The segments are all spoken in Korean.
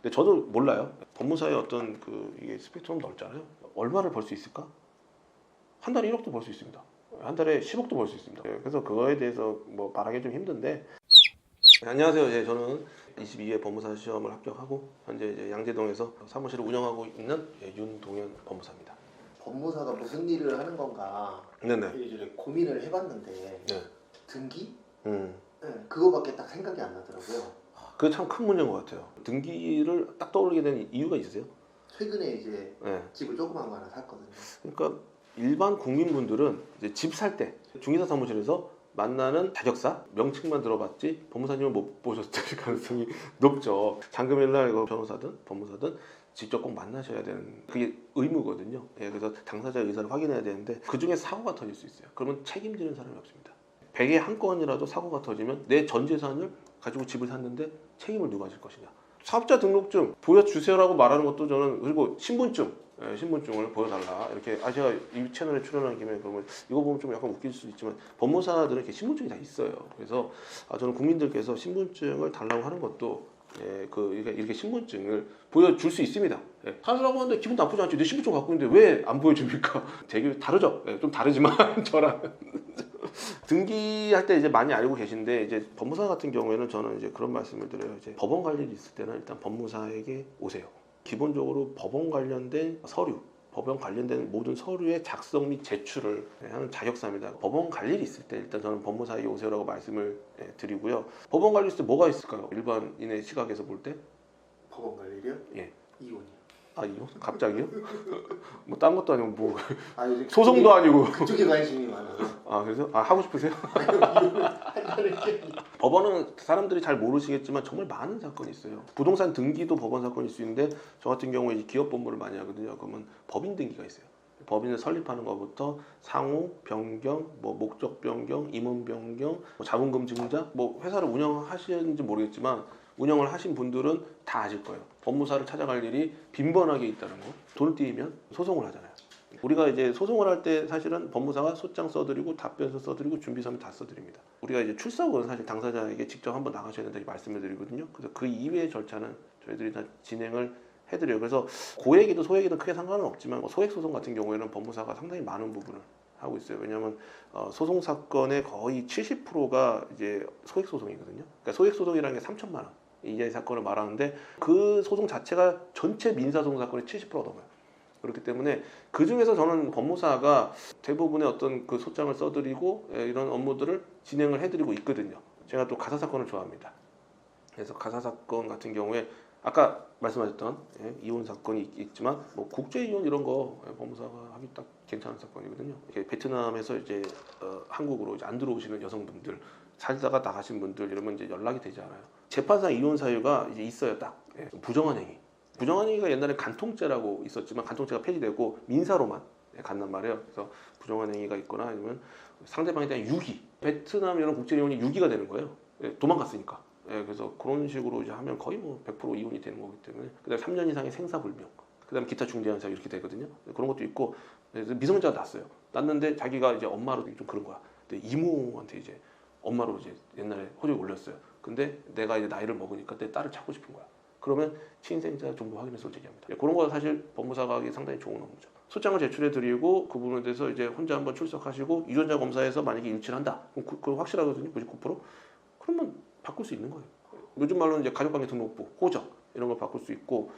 근데 저도 몰라요. 법무사의 어떤 이게 스펙트럼 넓잖아요. 얼마를 벌 수 있을까? 한 달에 1억도 벌 수 있습니다. 한 달에 10억도 벌 수 있습니다. 그래서 그거에 대해서 뭐 말하기 좀 힘든데. 안녕하세요. 저는 22회 법무사 시험을 합격하고 현재 이제 양재동에서 사무실을 운영하고 있는 윤동현 법무사입니다. 법무사가 무슨 일을 하는 건가 네네. 이제 고민을 해봤는데 네. 등기? 네, 그거밖에 딱 생각이 안 나더라고요. 그게 참 큰 문제인 것 같아요. 등기를 딱 떠올리게 된 이유가 있으세요? 최근에 이제 네. 집을 조그만 거 하나 샀거든요. 그러니까 일반 국민분들은 이제 집 살 때 중개사 사무실에서 만나는 자격사 명칭만 들어봤지 법무사님을 못 보셨을 가능성이 높죠. 잔금일날 변호사든 법무사든 직접 꼭 만나셔야 되는 그게 의무거든요. 그래서 당사자의 의사를 확인해야 되는데 그 중에 사고가 터질 수 있어요. 그러면 책임지는 사람이 없습니다. 100에 한 건이라도 사고가 터지면 내 전 재산을 가지고 집을 샀는데 책임을 누가 질 것이냐. 사업자 등록증 보여주세요라고 말하는 것도 저는, 그리고 신분증을 보여달라 이렇게. 제가 이 채널에 출연한 김에 그러면 이거 보면 좀 약간 웃길 수도 있지만 법무사들은 이렇게 신분증이 다 있어요. 그래서 저는 국민들께서 신분증을 달라고 하는 것도 이렇게 신분증을 보여줄 수 있습니다. 사주라고 하는데 기분 나쁘지 않지. 내 신분증 갖고 있는데 왜 안 보여줍니까? 되게 다르죠. 좀 다르지만 저랑 등기할 때 이제 많이 알고 계신데, 이제 법무사 같은 경우에는 저는 이제 그런 말씀을 드려요. 이제 법원 갈 일이 있을 때는 일단 법무사에게 오세요. 기본적으로 법원 관련된 서류, 법원 관련된 모든 서류의 작성 및 제출을 하는 자격사입니다. 법원 갈 일이 있을 때 일단 저는 법무사에게 오세요라고 말씀을 드리고요. 법원 갈 일 있을 때 뭐가 있을까요? 일반인의 시각에서 볼 때? 법원 갈 일이요? 예. 이혼이요. 이거? 갑자기요? 뭐 딴 것도 아니고 뭐 요즘 소송도 아니고. 그쪽에 관심이 많아서. 그래서 하고 싶으세요? 법원은 사람들이 잘 모르시겠지만 정말 많은 사건이 있어요. 부동산 등기도 법원 사건일 수 있는데, 저 같은 경우에 기업 법무를 많이 하거든요. 그러면 법인 등기가 있어요. 법인을 설립하는 것부터 상호, 변경, 목적 변경, 임원 변경, 자본금 증자, 회사를 운영하시는지 모르겠지만 운영을 하신 분들은 다 아실 거예요. 법무사를 찾아갈 일이 빈번하게 있다는 거. 돈을 띄면 소송을 하잖아요. 우리가 이제 소송을 할 때 사실은 법무사가 소장 써드리고 답변서 써드리고 준비서면 다 써드립니다. 우리가 이제 출석은 사실 당사자에게 직접 한번 나가셔야 된다고 말씀을 드리거든요. 그래서 그 이외의 절차는 저희들이 다 진행을 해드려요. 그래서 고액이든 소액이든 크게 상관은 없지만 소액 소송 같은 경우에는 법무사가 상당히 많은 부분을 하고 있어요. 왜냐하면 소송 사건의 거의 70%가 이제 소액 소송이거든요. 그러니까 소액 소송이라는 게 3천만 원 이하의 사건을 말하는데, 그 소송 자체가 전체 민사소송 사건의 70%가 넘어요. 그렇기 때문에 그 중에서 저는 법무사가 대부분의 어떤 그 소장을 써드리고 이런 업무들을 진행을 해드리고 있거든요. 제가 또 가사 사건을 좋아합니다. 그래서 가사 사건 같은 경우에 아까 말씀하셨던 이혼 사건이 있지만 국제 이혼 이런 거 법무사가 하기 딱 괜찮은 사건이거든요. 베트남에서 이제 한국으로 이제 안 들어오시는 여성분들, 살다가 나가신 분들 이러면 이제 연락이 되지 않아요. 재판상 이혼 사유가 이제 있어요. 딱 부정한 행위. 부정한 행위가 옛날에 간통죄라고 있었지만 간통죄가 폐지되고 민사로만 간단 말이에요. 그래서 부정한 행위가 있거나 아니면 상대방에 대한 유기. 베트남 이런 국제 이혼이 유기가 되는 거예요. 도망갔으니까. 그래서 그런 식으로 이제 하면 거의 100% 이혼이 되는 거기 때문에. 그다음에 3년 이상의 생사불명. 그다음에 기타 중대한 사유 이렇게 되거든요. 그런 것도 있고. 그래서 미성년자가 났어요. 났는데 자기가 이제 엄마로 좀 그런 거야. 근데 이모한테 이제 엄마로 이제 옛날에 호적에 올렸어요. 근데 내가 이제 나이를 먹으니까 내 딸을 찾고 싶은 거야. 그러면 친생자 정보 확인서를 제기합니다. 그런 거 사실 법무사가 하기 상당히 좋은 업무죠. 소장을 제출해 드리고 그 부분에 대해서 이제 혼자 한번 출석하시고 유전자 검사에서 만약에 일치를 한다. 그럼 그거 확실하거든요. 99%. 그러면 바꿀 수 있는 거예요. 요즘 말로는 이제 가족관계 등록부, 호적 이런 걸 바꿀 수 있고,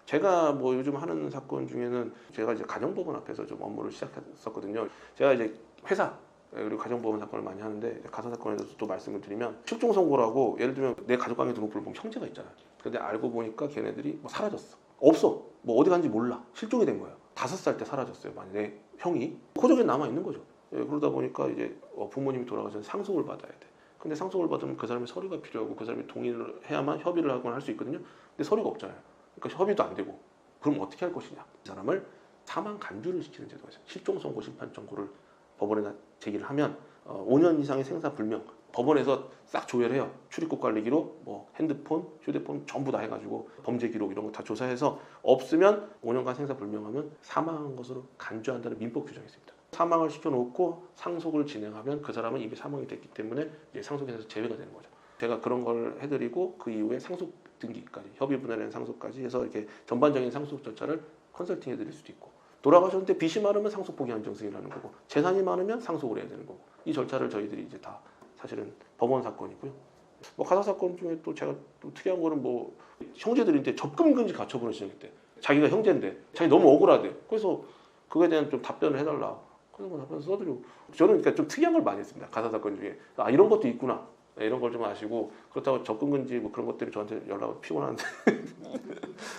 제가 요즘 하는 사건 중에는 제가 이제 가정법원 앞에서 좀 업무를 시작했었거든요. 제가 이제 회사 그리고 가정법원 사건을 많이 하는데, 가사 사건에 대해서 또 말씀을 드리면 실종 선고라고, 예를 들면 내 가족관계 등록부를 보면 형제가 있잖아요. 근데 알고 보니까 걔네들이 사라졌어. 없어. 어디 간지 몰라. 실종이 된 거예요. 5살 때 사라졌어요. 만약 내 형이 호적에 남아 있는 거죠. 그러다 보니까 이제 부모님이 돌아가셔서 상속을 받아야 돼. 근데 상속을 받으면 그 사람의 서류가 필요하고 그 사람이 동의를 해야만 협의를 하거나 할 수 있거든요. 근데 서류가 없잖아요. 그러니까 협의도 안 되고. 그럼 어떻게 할 것이냐. 이 사람을 사망 간주를 시키는 제도가 있어요. 실종 선고 심판 청구를 법원에 제기를 하면 5년 이상의 생사불명, 법원에서 싹 조회해요. 출입국 관리 기록, 핸드폰, 휴대폰 전부 다 해가지고 범죄 기록 이런 거 다 조사해서 없으면 5년간 생사불명하면 사망한 것으로 간주한다는 민법 규정이 있습니다. 사망을 시켜놓고 상속을 진행하면 그 사람은 이미 사망이 됐기 때문에 이제 상속에서 제외가 되는 거죠. 제가 그런 걸 해드리고 그 이후에 상속 등기까지 협의 분할이나 상속까지 해서 이렇게 전반적인 상속 절차를 컨설팅해 드릴 수도 있고 돌아가셨는데 빚이 많으면 상속 포기 한정승이라는 거고 재산이 많으면 상속을 해야 되는 거고 이 절차를 저희들이 이제 다 사실은 법원 사건이고요. 뭐 가사 사건 중에 또 제가 또 특이한 거는 뭐 형제들인데 접근금지 가처분을 시작했대. 자기가 형제인데 자기 너무 억울하대. 그래서 그거에 대한 좀 답변을 해달라. 그래서 뭐 답변 써드리고 저는 그러니까 좀 특이한 걸 많이 했습니다. 가사 사건 중에 아 이런 것도 있구나. 이런 걸 좀 아시고 그렇다고 접근금지 뭐 그런 것들이 저한테 연락을 피곤한데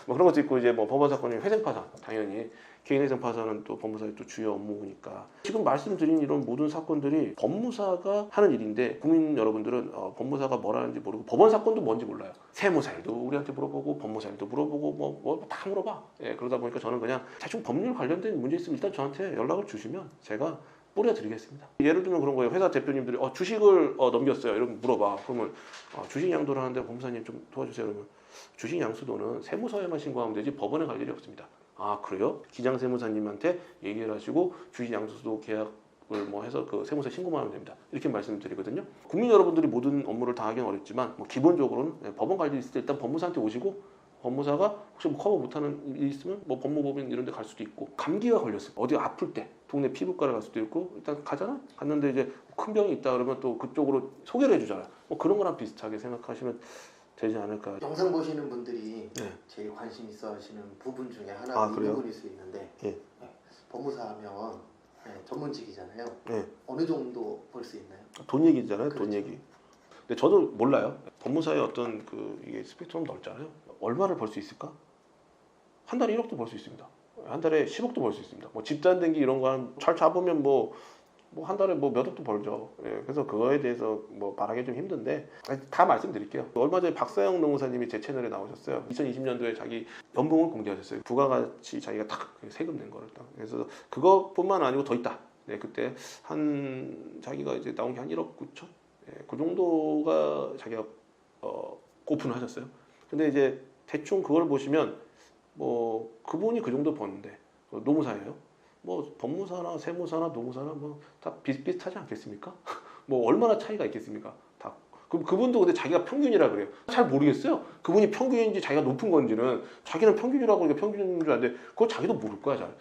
뭐 그런 것도 있고 이제 뭐 법원 사건 중에 회생파산 당연히 개인 회생 파산은 또 법무사의 또 주요 업무니까 지금 말씀드린 이런 모든 사건들이 법무사가 하는 일인데 국민 여러분들은 법무사가 뭘 하는지 모르고 법원 사건도 뭔지 몰라요. 세무사 일도 우리한테 물어보고 법무사 일도 물어보고 뭐 다 물어봐. 예, 그러다 보니까 저는 그냥 대충 법률 관련된 문제 있으면 일단 저한테 연락을 주시면 제가 뿌려드리겠습니다. 예를 들면 그런 거예요. 회사 대표님들이 주식을 넘겼어요. 이러면 물어봐. 그러면 주식 양도를 하는데 법무사님 좀 도와주세요. 그러면 주식 양수도는 세무서에만 신고하면 되지 법원에 갈 일이 없습니다. 아 그래요? 기장 세무사님한테 얘기를 하시고 주식 양수도 계약을 뭐 해서 그 세무서에 신고만 하면 됩니다. 이렇게 말씀을 드리거든요. 국민 여러분들이 모든 업무를 다 하기는 어렵지만 뭐 기본적으로는 법원 갈 일 있을 때 일단 법무사한테 오시고 법무사가 혹시 뭐 커버 못하는 일이 있으면 뭐 법무법인 이런 데 갈 수도 있고 감기가 걸렸어요. 어디 아플 때 동네 피부과를 갈 수도 있고 일단 가잖아? 갔는데 이제 큰 병이 있다 그러면 또 그쪽으로 소개를 해주잖아요. 뭐 그런 거랑 비슷하게 생각하시면 되지 않을까. 영상 보시는 분들이 네. 제일 관심 있어 하시는 부분 중에 하나가 이 그래요? 부분일 수 있는데 예. 네. 법무사 하면 전문직이잖아요. 네. 어느 정도 벌 수 있나요? 돈 얘기잖아요. 그렇죠. 돈 얘기. 근데 저도 몰라요. 법무사의 어떤 이게 스펙트럼 넓잖아요. 얼마를 벌 수 있을까? 한 달에 1억도 벌 수 있습니다. 한 달에 10억도 벌 수 있습니다. 뭐 집단 등기 이런 거 잘 잡으면 뭐 한 달에 뭐 몇 억도 벌죠. 예, 그래서 그거에 대해서 뭐 말하기 좀 힘든데 다 말씀드릴게요. 얼마 전에 박사영 노무사님이 제 채널에 나오셨어요. 2020년도에 자기 연봉을 공개하셨어요. 부가가치 자기가 딱 세금 낸 거를 딱. 그래서 그것뿐만 아니고 더 있다. 네, 그때 한 자기가 이제 나온 게 한 1억 9천. 예, 그 정도가 자기가 오픈을 하셨어요. 근데 이제 대충 그걸 보시면 뭐 그분이 그 정도 버는데 노무사예요. 뭐 법무사나 세무사나 노무사나 뭐 다 비슷비슷하지 않겠습니까? 뭐 얼마나 차이가 있겠습니까? 다. 그럼 그분도 근데 자기가 평균이라 그래요. 잘 모르겠어요. 그분이 평균인지 자기가 높은 건지는 자기는 평균이라고 그러니까 평균인 줄 아는데 그거 자기도 모를 거야 잘.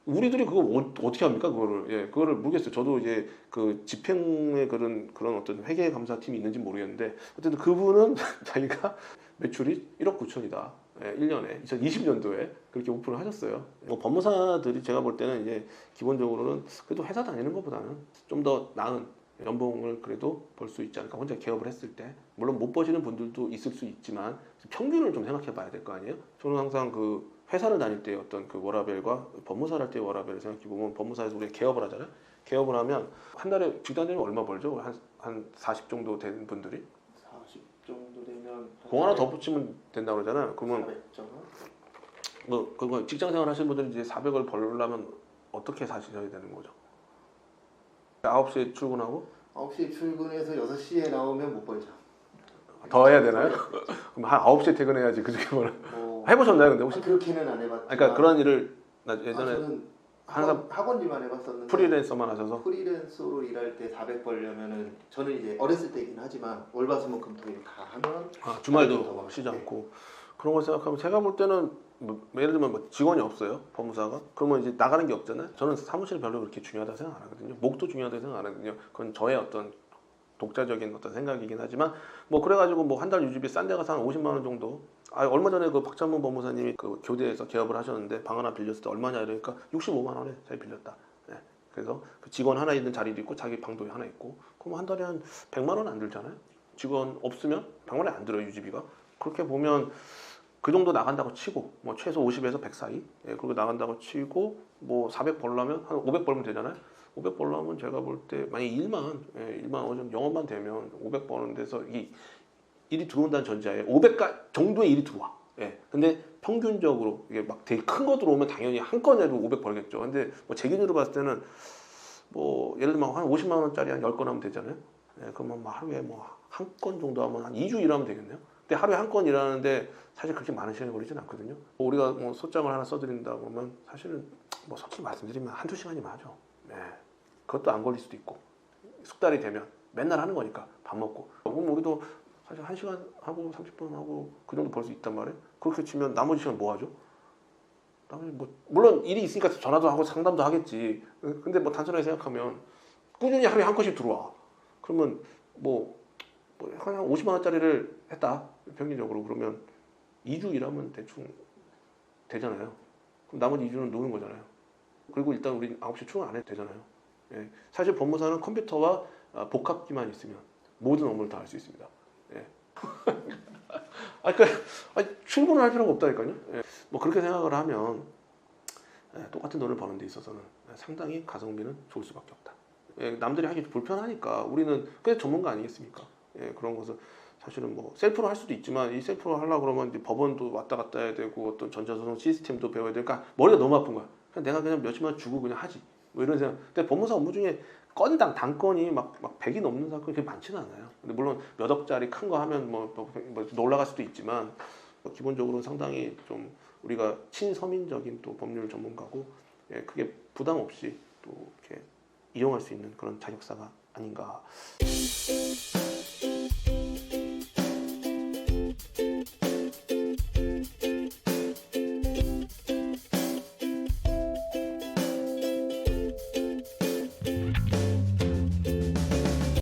우리들이 그거 어떻게 합니까 그거를? 예, 그거를 모르겠어요. 저도 이제 그 집행의 그런 어떤 회계 감사 팀이 있는지 모르겠는데 어쨌든 그분은 자기가 매출이 1억 9천이다. 예, 1년에 2020년도에 그렇게 오픈을 하셨어요. 뭐 법무사들이 제가 볼 때는 이제 기본적으로는 그래도 회사 다니는 것보다는 좀 더 나은 연봉을 그래도 벌 수 있지 않을까. 혼자 개업을 했을 때 물론 못 버시는 분들도 있을 수 있지만 평균을 좀 생각해 봐야 될 거 아니에요. 저는 항상 그 회사를 다닐 때 어떤 그 워라밸과 법무사를 할 때 워라밸을 생각해 보면 법무사에서 우리가 개업을 하잖아요. 개업을 하면 한 달에 직장 다니면 얼마 벌죠? 한 40 정도 되는 분들이 40 정도 되면 공 하나 더 붙이면 된다고 그러잖아요. 그러면 400 뭐 그거 직장생활 하시는 분들은 이제 400을 벌려면 어떻게 사셔야 되는 거죠? 9시에 출근하고 9시에 출근해서 6시에 나오면 못 벌죠. 더 해야 되나요? 그럼 한 9시에 퇴근해야지 그 중에 뭐 해보셨나요? 근데 혹시? 그렇게는 안 해봤지만 그러니까 그런 일을 나 예전에 저는 항상 학원 일만 해봤었는데 프리랜서만 하셔서 프리랜서로 일할 때 400 벌려면은 저는 이제 어렸을 때긴 하지만 월화수목금토일 다 하면 주말도 쉬지 않고 그런 걸 생각하면 제가 볼 때는 뭐 예를 들면 뭐 직원이 없어요 법무사가 그러면 이제 나가는 게 없잖아요. 저는 사무실 별로 그렇게 중요하다고 생각 안 하거든요. 목도 중요하다고 생각 안 하거든요. 그건 저의 어떤 독자적인 어떤 생각이긴 하지만 뭐 그래가지고 뭐 한 달 유지비 싼 데 가서 한 50만 원 정도. 얼마 전에 그 박찬문 법무사님이 그 교대에서 개업을 하셨는데 방 하나 빌렸을 때 얼마냐 이러니까 65만 원에 잘 빌렸다. 네. 그래서 그 직원 하나 있는 자리도 있고 자기 방도 하나 있고 그럼 한 달에 한 100만 원 안 들잖아요. 직원 없으면 100만 원이 안 들어요 유지비가. 그렇게 보면 그 정도 나간다고 치고 뭐 최소 50에서 100 사이 예, 그렇게 나간다고 치고 뭐 400 벌려면 한 500 벌면 되잖아요. 500 벌려면 제가 볼 때 만약 1만 어느 정도 영업만 되면 500 버는 데서 이 일이 들어온다는 전제하에 500 정도의 일이 들어와. 예. 근데 평균적으로 이게 막 되게 큰 거 들어오면 당연히 한 건에도 500 벌겠죠. 근데 뭐 제 기준으로 봤을 때는 뭐 예를 들면 한 50만 원짜리 한 10건 하면 되잖아요. 예. 그러면 뭐 하루에 뭐 한 건 정도 하면 한 2주 일하면 되겠네요. 근데 하루에 한 건 일하는데 사실 그렇게 많은 시간이 걸리진 않거든요. 뭐 우리가 뭐 소장을 하나 써드린다 그러면 사실은 뭐 솔직히 말씀드리면 한두 시간이면 하죠. 네. 그것도 안 걸릴 수도 있고 숙달이 되면 맨날 하는 거니까 밥 먹고 그럼 우리도 사실 1시간 하고 30분 하고 그 정도 벌 수 있단 말이에요. 그렇게 치면 나머지 시간 뭐 하죠? 나머지 뭐 물론 일이 있으니까 전화도 하고 상담도 하겠지. 근데 뭐 단순하게 생각하면 꾸준히 하루에 한 건씩 들어와. 그러면 한 50만 원짜리를 했다 평균적으로 그러면 2주 일하면 대충 되잖아요. 그럼 나머지 2주는 노는 거잖아요. 그리고 일단 우리 9시 출근 안 해도 되잖아요. 예. 사실 법무사는 컴퓨터와 복합기만 있으면 모든 업무를 다 할 수 있습니다. 예. 출근을 할 필요가 없다니까요. 예. 뭐 그렇게 생각을 하면 똑같은 돈을 버는 데 있어서는 상당히 가성비는 좋을 수밖에 없다. 예, 남들이 하기 불편하니까 우리는 그게 전문가 아니겠습니까? 예, 그런 것은 사실은 뭐 셀프로 할 수도 있지만 이 셀프로 하려고 그러면 이제 법원도 왔다 갔다 해야 되고 어떤 전자소송 시스템도 배워야 되니까 머리가 너무 아픈 거야. 내가 그냥 몇십만 원 주고 그냥 하지. 뭐 이런 생각. 근데 법무사 업무 중에 건당 단건이 막 100이 넘는 사건이 그렇게 많지는 않아요. 근데 물론 몇 억짜리 큰 거 하면 뭐 올라갈 수도 있지만 기본적으로 상당히 좀 우리가 친서민적인 또 법률 전문가고 예, 크게 부담 없이 또 이렇게 이용할 수 있는 그런 자격사가 아닌가.